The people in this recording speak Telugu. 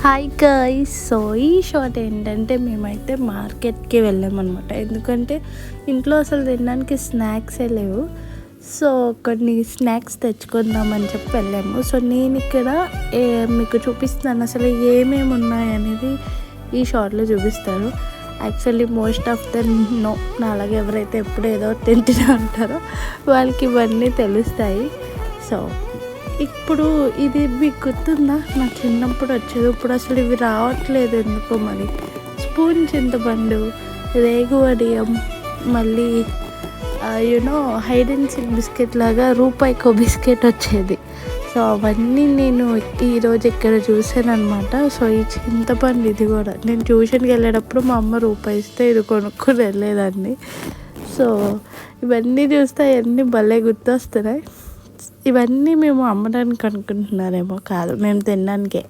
Hi guys. సో ఈ షాట్ ఏంటంటే మేమైతే మార్కెట్కి వెళ్ళామన్నమాట. ఎందుకంటే ఇంట్లో అసలు తినడానికి స్నాక్సే లేవు. సో కొన్ని స్నాక్స్ తెచ్చుకుందామని చెప్పి వెళ్ళాము. సో నేను ఇక్కడ మీకు చూపిస్తాను అసలు ఏమేమి ఉన్నాయనేది ఈ షార్ట్లో చూపిస్తారు. Actually most of the no అలాగే ఎవరైతే ఎప్పుడు ఏదో తింటూనే ఉంటారో వాళ్ళకి ఇవన్నీ తెలుస్తాయి. సో ఇప్పుడు ఇది మీకు గుర్తుందా? నా చిన్నప్పుడు వచ్చేది, ఇప్పుడు అసలు ఇవి రావట్లేదు ఎందుకో. మరి స్పూన్ చింతపండు, రేగువడియం, మళ్ళీ you know hide and seek biscuit లాగా రూపాయికో బిస్కెట్ వచ్చేది. సో అవన్నీ నేను ఈరోజు ఇక్కడ చూసాను అనమాట. సో ఈ చింతపండు ఇది కూడా నేను ట్యూషన్కి వెళ్ళేటప్పుడు మా అమ్మ రూపాయి ఇస్తే ఇది కొనుక్కొని వెళ్ళేదాన్ని. సో ఇవన్నీ చూస్తే అవన్నీ భలే గుర్తొస్తున్నాయి. ఇవన్నీ మేము అమ్మడానికి అనుకుంటున్నారేమో, కాదు, మేము తినడానికే.